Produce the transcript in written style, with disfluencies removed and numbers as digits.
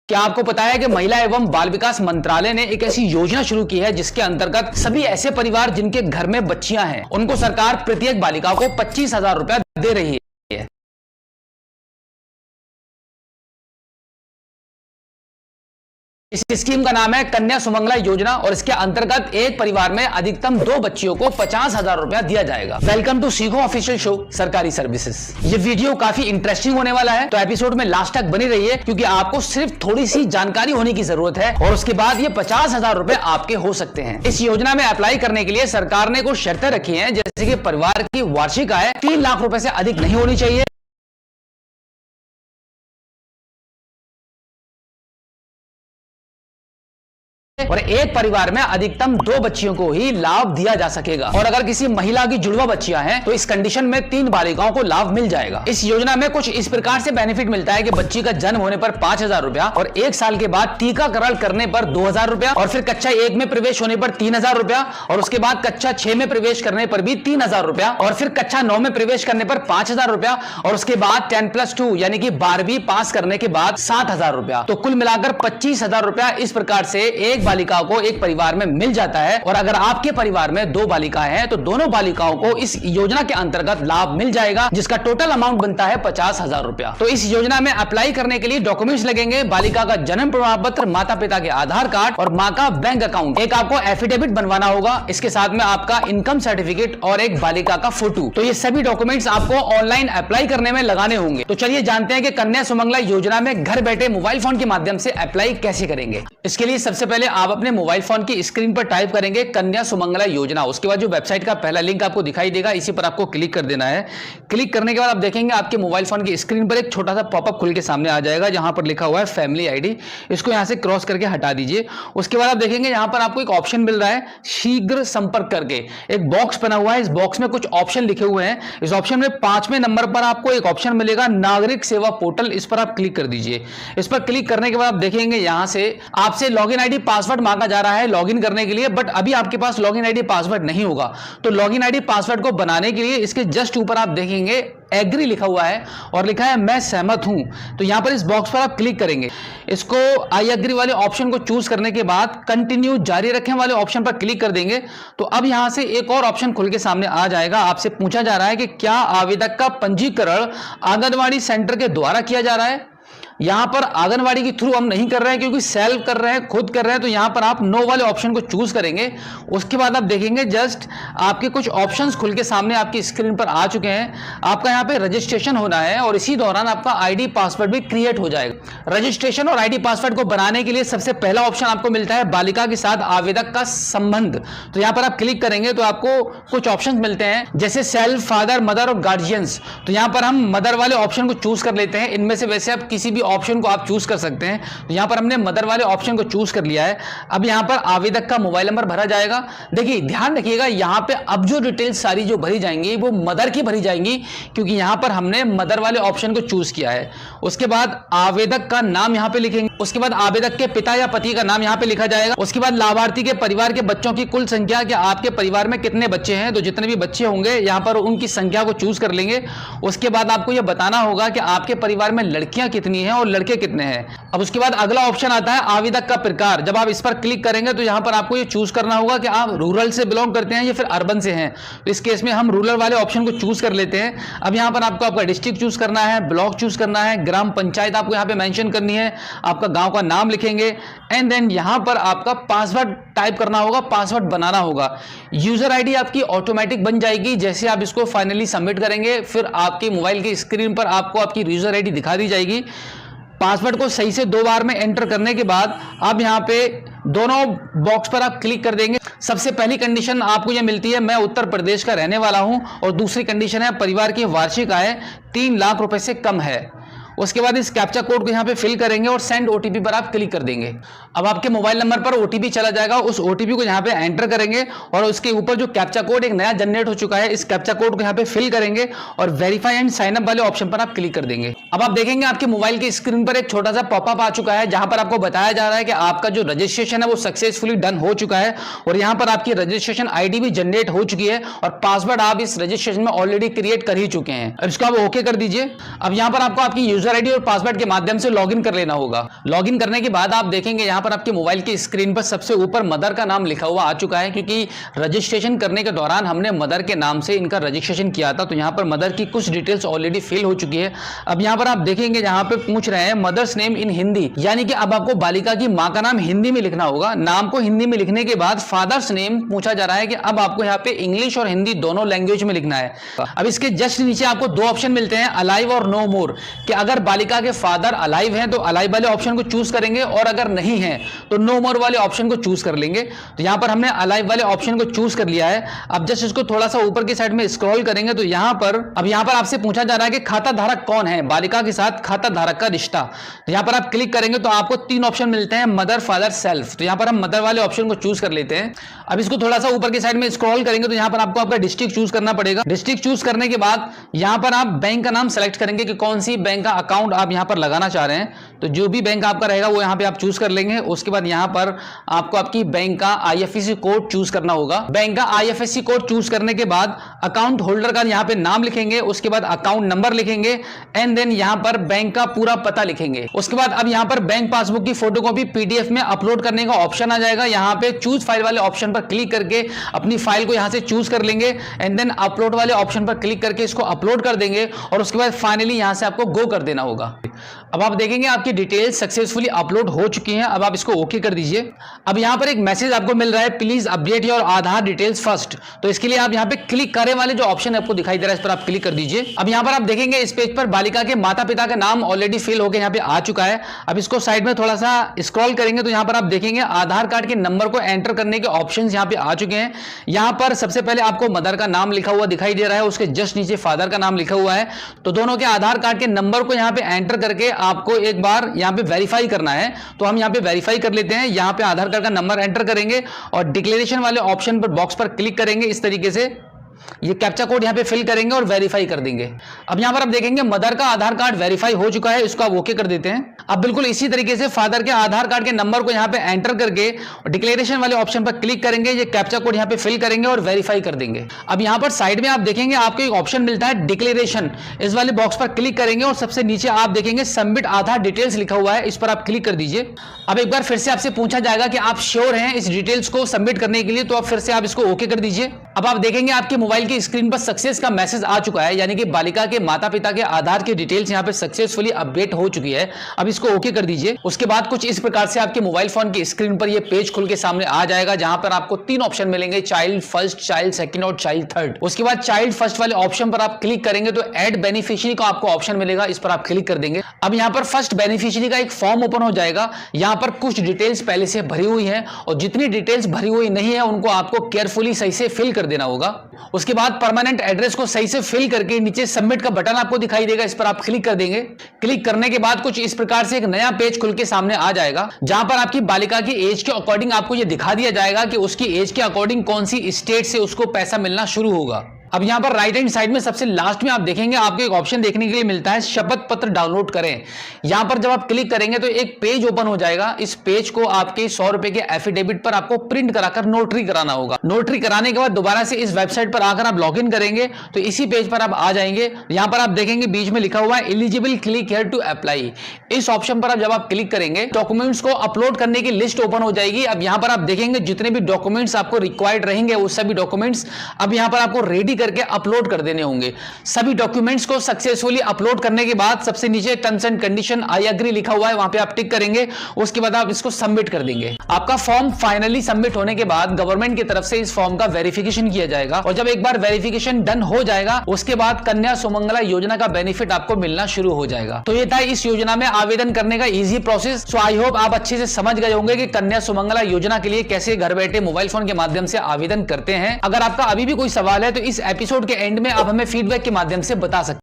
क्या आपको पता है कि महिला एवं बाल विकास मंत्रालय ने एक ऐसी योजना शुरू की है जिसके अंतर्गत सभी ऐसे परिवार जिनके घर में बच्चियां हैं उनको सरकार प्रत्येक बालिका को 25,000 रुपया दे रही है। इस स्कीम का नाम है कन्या सुमंगला योजना और इसके अंतर्गत एक परिवार में अधिकतम 2 बच्चियों को 50,000 रुपया दिया जाएगा। वेलकम टू सीखो ऑफिशियल शो सरकारी सर्विसेज। ये वीडियो काफी इंटरेस्टिंग होने वाला है, तो एपिसोड में लास्ट तक बनी रहिए क्योंकि आपको सिर्फ थोड़ी सी जानकारी होने की जरूरत है और उसके बाद ये 50,000 रुपए आपके हो सकते हैं। इस योजना में अप्लाई करने के लिए सरकार ने कुछ शर्तें रखी है, जैसे कि परिवार की वार्षिक आय 3 लाख रुपए से अधिक नहीं होनी चाहिए, और एक परिवार में अधिकतम 2 बच्चियों को ही लाभ दिया जा सकेगा। और अगर किसी महिला की जुड़वा बच्चियां हैं तो इस कंडीशन में 3 बालिकाओं को लाभ मिल जाएगा। इस योजना में कुछ इस प्रकार से बेनिफिट मिलता है कि बच्ची का जन्म होने पर 5,000 रुपया और 1 साल के बाद टीकाकरण करने पर 2,000 रुपया और फिर कक्षा 1 में प्रवेश होने पर 3,000 रुपया और उसके बाद कक्षा 6 में प्रवेश करने पर भी 3,000 रुपया और फिर कक्षा 9 में प्रवेश करने पर 5,000 रुपया और उसके बाद 10+2 यानी कि 12वीं पास करने के बाद 7,000 रुपया। तो कुल मिलाकर 25,000 रुपया इस प्रकार से एक बालिका को एक परिवार में मिल जाता है। और अगर आपके परिवार में 2 बालिकाएं हैं तो दोनों बालिकाओं को इस योजना के अंतर्गत लाभ मिल जाएगा, जिसका टोटल अमाउंट बनता है 50,000 रुपया। तो इस योजना में अप्लाई करने के लिए डॉक्यूमेंट्स लगेंगे, बालिका का जन्म प्रमाण पत्र, माता पिता के आधार कार्ड और मां का बैंक अकाउंट। एक आपको एफिडेविट बनवाना होगा, इसके साथ में आपका इनकम सर्टिफिकेट और एक बालिका का फोटो। तो ये सभी डॉक्यूमेंट्स आपको ऑनलाइन अप्लाई करने में लगाने होंगे। तो चलिए जानते हैं कि कन्या सुमंगला योजना में घर बैठे मोबाइल फोन के माध्यम से अप्लाई कैसे करेंगे। इसके लिए सबसे पहले आप अपने मोबाइल फोन की स्क्रीन पर टाइप करेंगे कन्या सुमंगला योजना। उसके बाद जो वेबसाइट का पहला लिंक आपको दिखाई देगा, इसी पर आपको क्लिक कर देना है। क्लिक करने के बाद आप देखेंगे आपके मोबाइल फोन की स्क्रीन पर एक छोटा सा पॉपअप खुल के सामने आ जाएगा, जहां पर लिखा हुआ है फैमिली आईडी। इसको यहां से क्रॉस करके हटा दीजिए। उसके बाद आप देखेंगे यहां पर आपको एक ऑप्शन मिल रहा है शीघ्र संपर्क करके, एक बॉक्स बना हुआ है। इस बॉक्स में कुछ ऑप्शन लिखे हुए हैं। इस ऑप्शन में 5वें नंबर पर आपको एक ऑप्शन मिलेगा नागरिक सेवा पोर्टल, इस पर आप क्लिक कर दीजिए। इस पर क्लिक करने के बाद आप देखेंगे यहां से आपसे लॉगिन आईडी पासवर्ड मांगा जा रहा है लॉगिन करने के लिए, बट अभी आपके पास लॉगिन आईडी पासवर्ड नहीं होगा। तो लॉगिन आईडी पासवर्ड को बनाने के लिए इसके जस्ट ऊपर आप देखेंगे एग्री लिखा हुआ है और लिखा है मैं सहमत हूं। तो यहां पर इस बॉक्स पर आप क्लिक करेंगे। इसको आई एग्री वाले ऑप्शन को चूज करने के बाद कंटिन्यू जारी रखें वाले ऑप्शन पर क्लिक कर देंगे। तो अब यहां से एक और ऑप्शन खुल के सामने आ जाएगा। आपसे पूछा जा रहा है कि क्या आवेदक का पंजीकरण आंगनवाड़ी सेंटर के द्वारा किया जा रहा है। यहां पर आंगनवाड़ी के थ्रू हम नहीं कर रहे हैं क्योंकि सेल्फ कर रहे हैं, खुद कर रहे हैं। तो यहां पर आप नो वाले ऑप्शन को चूज करेंगे। उसके बाद आप देखेंगे जस्ट आपके कुछ ऑप्शंस खुल के सामने आपकी स्क्रीन पर आ चुके हैं। आपका यहां पे रजिस्ट्रेशन होना है और इसी दौरान आपका आईडी पासवर्ड भी क्रिएट हो जाएगा। रजिस्ट्रेशन और आईडी पासवर्ड को बनाने के लिए सबसे पहला ऑप्शन आपको मिलता है बालिका के साथ आवेदक का संबंध। तो यहां पर आप क्लिक करेंगे तो आपको कुछ ऑप्शन मिलते हैं, जैसे सेल्फ, फादर, मदर और गार्जियंस। तो यहां पर हम मदर वाले ऑप्शन को चूज कर लेते हैं। इनमें से वैसे आप किसी भी ऑप्शन को आप चूज कर सकते हैं। तो यहां पर हमने मदर वाले ऑप्शन को चूज कर लिया है। अब यहां पर आवेदक का मोबाइल नंबर भरा जाएगा। देखिए ध्यान रखिएगा, यहां पे अब जो डिटेल्स सारी जो भरी जाएंगी वो मदर की भरी जाएंगी, क्योंकि यहां पर हमने मदर वाले ऑप्शन को चूज किया है। उसके बाद आवेदक का नाम यहां पे लिखेंगे। उसके बाद आवेदक के पिता या पति का नाम यहां पे लिखा जाएगा। उसके बाद लाभार्थी के परिवार के बच्चों की कुल संख्या, कि आपके परिवार में कितने बच्चे हैं। तो जितने भी बच्चे होंगे यहां पर उनकी संख्या को चूज कर लेंगे। उसके बाद आपको यह बताना होगा कि आपके परिवार में लड़कियां कितनी हैं और लड़के कितने हैं। अब उसके बाद अगला ऑप्शन आता है आवेदक का प्रकार। जब आप इस पर क्लिक करेंगे तो यहां पर आपको ये चूज करना होगा कि आप रूरल से बिलोंग करते हैं या फिर अर्बन से हैं। तो इस केस में हम रूरल वाले ऑप्शन को चूज कर लेते हैं। अब यहां पर आपको आपका डिस्ट्रिक्ट चूज करना है, ब्लॉक चूज करना है, ग्राम पंचायत आपको यहां पे मेंशन करनी है, आपका गांव का नाम लिखेंगे एंड देन यहां पर आपका पासवर्ड टाइप करना होगा, पासवर्ड बनाना होगा। यूजर आईडी आपकी ऑटोमेटिक बन जाएगी जैसे आप इसको फाइनली सबमिट करेंगे। फिर आपके मोबाइल की स्क्रीन पर आपको आपकी यूजर आईडी दिखा दी जाएगी। पासवर्ड को सही से 2 बार में एंटर करने के बाद अब यहां पे दोनों बॉक्स पर आप क्लिक कर देंगे। सबसे पहली कंडीशन आपको यह मिलती है मैं उत्तर प्रदेश का रहने वाला हूं और दूसरी कंडीशन है परिवार की वार्षिक आय 3 लाख रुपए से कम है। उसके बाद इस कैप्चा कोड को यहां पे फिल करेंगे और सेंड ओटीपी पर आप क्लिक कर देंगे। अब आपके मोबाइल नंबर पर ओटीपी चला जाएगा। उस ओटीपी को यहां पे एंटर करेंगे और उसके ऊपर जो कैप्चा कोड एक नया जनरेट हो चुका है, इस कैप्चा कोड को यहां पे फिल करेंगे और वेरीफाई एंड साइन अप वाले ऑप्शन पर आप क्लिक कर देंगे। अब आप देखेंगे आपके मोबाइल की स्क्रीन पर एक छोटा सा पॉपअप आ चुका है, जहां पर आपको बताया जा रहा है कि आपका जो रजिस्ट्रेशन है वो सक्सेसफुली डन हो चुका है और यहां पर आपकी रजिस्ट्रेशन आईडी भी जनरेट हो चुकी है और पासवर्ड आप इस रजिस्ट्रेशन में ऑलरेडी क्रिएट कर ही चुके हैं। अब इसको आप ओके कर दीजिए। अब यहां पर आपको आपकी यूजर यूजर आईडी और पासवर्ड के माध्यम से लॉगिन कर लेना होगा। लॉगिन करने के बाद आप देखेंगे यहां पर आपके मोबाइल की स्क्रीन पर सबसे ऊपर मदर का नाम लिखा हुआ आ चुका है, क्योंकि रजिस्ट्रेशन करने के दौरान हमने मदर के नाम से इनका रजिस्ट्रेशन किया था। तो यहां पर मदर की कुछ डिटेल्स ऑलरेडी फिल हो चुकी है। अब यहां पर आप देखेंगे यहां पे पूछ रहे हैं मदर्स नेम इन हिंदी, यानी कि अब आपको बालिका की मां का नाम हिंदी में लिखना होगा। नाम को हिंदी में लिखने के बाद फादर्स नेम पूछा जा रहा है कि अब आपको यहां पे इंग्लिश और हिंदी दोनों लैंग्वेज में लिखना है। अब इसके जस्ट नीचे आपको दो ऑप्शन मिलते हैं, अलाइव और नो मोर, कि अगर बालिका के फादर अलाइव हैं तो अलाइव वाले ऑप्शन को चूज करेंगे और अगर नहीं है तो नो मोर वाले ऑप्शन को चूज कर लेंगे। तो यहां पर हमने अलाइव वाले ऑप्शन को चूज कर लिया है। अब जस्ट इसको थोड़ा सा ऊपर की साइड में स्क्रॉल करेंगे तो यहां पर आपसे पूछा जा रहा है कि खाता धारक कौन है, बालिका के साथ खाता धारक का रिश्ता। तो यहां पर आप क्लिक करेंगे तो आपको तीन ऑप्शन मिलते हैं, मदर, फादर, सेल्फ। तो यहां पर हम मदर वाले ऑप्शन को चूज कर लेते हैं। अब इसको थोड़ा सा ऊपर की साइड में स्क्रॉल करेंगे तो यहां पर आपको आपका डिस्ट्रिक्ट चूज करना पड़ेगा। डिस्ट्रिक्ट चूज करने के बाद यहां पर आप बैंक का नाम सेलेक्ट करेंगे कि कौन सी बैंक का अकाउंट आप यहां पर लगाना चाह रहे हैं। तो जो भी बैंक आपका रहेगा वो यहां पे आप चूज कर लेंगे। उसके बाद यहां पर आपको आपकी बैंक का IFSC कोड चूज करना होगा। बैंक का IFSC कोड चूज करने के बाद अकाउंट होल्डर का यहां पे नाम लिखेंगे, उसके बाद अकाउंट नंबर लिखेंगे एंड देन यहां पर बैंक का पूरा पता लिखेंगे। उसके बाद अब यहां पर बैंक पासबुक की फोटोकॉपी PDF में अपलोड करने का ऑप्शन आ जाएगा। यहां पे चूज फाइल वाले ऑप्शन पर क्लिक करके अपनी फाइल को यहां से चूज कर लेंगे एंड देन अपलोड वाले ऑप्शन पर क्लिक करके इसको अपलोड कर देंगे और उसके बाद फाइनली यहां से आपको गो कर देना होगा। अब आप देखेंगे आपकी डिटेल्स सक्सेसफुली अपलोड हो चुकी हैं। अब आप इसको ओके कर दीजिए। अब यहां पर एक मैसेज आपको मिल रहा है, please update your Aadhaar details first. तो इसके लिए आप यहां पे क्लिक करें वाले जो ऑप्शन आपको दिखाई दे रहा है इस पर आप क्लिक कर दीजिए। अब यहां पर आप देखेंगे इस पेज पर बालिका के माता पिता का नाम ऑलरेडी फिल होकर यहां पे आ चुका है। अब इसको साइड में थोड़ा सा स्क्रॉल करेंगे तो यहां पर आप देखेंगे आधार कार्ड के नंबर को एंटर करने के ऑप्शंस यहां पे आ चुके हैं। यहां पर सबसे पहले आपको मदर का नाम लिखा हुआ दिखाई दे रहा है, उसके जस्ट नीचे फादर का नाम लिखा हुआ है। तो दोनों के आधार कार्ड के नंबर को यहां पे एंटर करके आपको एक बार यहां पे वेरीफाई करना है। तो हम यहां पे वेरीफाई कर लेते हैं। यहां पे आधार कार्ड का नंबर एंटर करेंगे और डिक्लेरेशन वाले ऑप्शन पर बॉक्स पर क्लिक करेंगे। इस तरीके से ये कैप्चा कोड यहां पे फिल करेंगे और वेरीफाई कर देंगे। अब यहां पर आप देखेंगे मदर का आधार कार्ड वेरीफाई हो चुका है, इसको आप ओके कर देते हैं। अब बिल्कुल इसी तरीके से फादर के आधार कार्ड के नंबर को यहां पे एंटर करके डिक्लेरेशन वाले ऑप्शन पर क्लिक करेंगे, ये कैप्चा कोड यहां पे फिल करेंगे और वेरीफाई कर देंगे। अब यहां पर साइड में आप देखेंगे आपको एक ऑप्शन मिलता है डिक्लेरेशन, इस वाले बॉक्स पर क्लिक करेंगे और सबसे नीचे आप देखेंगे सबमिट आधार डिटेल्स लिखा हुआ है, इस पर आप क्लिक कर दीजिए। अब एक बार फिर से आपसे पूछा जाएगा कि आप श्योर हैं इस डिटेल्स को सबमिट करने के लिए, तो आप फिर से आप इसको ओके कर दीजिए। अब आप देखेंगे आपके मोबाइल की स्क्रीन पर सक्सेस का मैसेज आ चुका है, यानी कि बालिका के माता पिता के आधार की डिटेल्स यहां पे सक्सेसफुली अपडेट हो चुकी है। अब इसको ओके कर दीजिए। उसके बाद कुछ इस प्रकार से आपके मोबाइल फोन की स्क्रीन पर ये पेज खुल के सामने आ जाएगा, जहां पर आपको तीन ऑप्शन मिलेंगे, चाइल्ड फर्स्ट, चाइल्ड सेकंड और चाइल्ड थर्ड। उसके बाद चाइल्ड फर्स्ट वाले ऑप्शन पर आप क्लिक करेंगे तो ऐड बेनिफिशियरी का आपको ऑप्शन मिलेगा, इस पर आप क्लिक कर देंगे। अब यहां पर फर्स्ट बेनिफिशियरी का एक फॉर्म ओपन हो जाएगा। यहां पर कुछ डिटेल्स पहले से भरी हुई है और जितनी डिटेल्स भरी हुई नहीं है उनको आपको केयरफुली सही से फिल कर देना होगा। उसके बाद परमानेंट एड्रेस को सही से फिल करके नीचे सबमिट का बटन आपको दिखाई देगा, इस पर आप क्लिक कर देंगे। क्लिक करने के बाद कुछ इस प्रकार से एक नया पेज खुल के सामने आ जाएगा, जहां पर आपकी बालिका की एज के अकॉर्डिंग आपको यह दिखा दिया जाएगा कि उसकी एज के अकॉर्डिंग कौन सी स्टेट से उसको पैसा मिलना शुरू होगा। अब यहां पर राइट हैंड साइड में सबसे लास्ट में आप देखेंगे आपको एक ऑप्शन देखने के लिए मिलता है, शपथ पत्र डाउनलोड करें। यहां पर जब आप क्लिक करेंगे तो एक पेज ओपन हो जाएगा। इस पेज को आपके 100 रुपए के एफिडेविट पर आपको प्रिंट कराकर नोटरी कराना होगा। नोटरी कराने के बाद दोबारा से इस वेबसाइट पर आकर आप लॉगिन करेंगे तो इसी पेज पर आप आ जाएंगे। यहां पर आप देखेंगे बीच में लिखा हुआ है eligible, click here to apply. इस ऑप्शन पर जब आप क्लिक करेंगे डॉक्यूमेंट्स को अपलोड करने की लिस्ट ओपन हो जाएगी। अब यहां पर आप देखेंगे जितने भी डॉक्यूमेंट्स आपको रिक्वायर्ड रहेंगे वो सभी डॉक्यूमेंट्स अब यहां पर आपको रेडी करके अपलोड कर देने होंगे। सभी डॉक्यूमेंट्स को सक्सेसफुली अपलोड करने के बाद सबसे नीचे terms and condition I agree लिखा हुआ है, वहां पे आप टिक करेंगे। उसके बाद आप इसको सबमिट कर देंगे। आपका फॉर्म फाइनली सबमिट होने के बाद गवर्नमेंट की तरफ से इस फॉर्म का वेरिफिकेशन किया जाएगा और जब एक बार वेरिफिकेशन डन हो जाएगा उसके बाद कन्या सुमंगला योजना का बेनिफिट आपको मिलना शुरू हो जाएगा। तो ये था इस योजना में आवेदन करने का easy process. So I hope आप अच्छे से समझ गए होंगे कि कन्या सुमंगला योजना के लिए कैसे घर बैठे मोबाइल फोन के माध्यम से आवेदन करते हैं। अगर आपका अभी भी कोई सवाल है तो इस एपिसोड के एंड में आप हमें फीडबैक के माध्यम से बता सकते हैं।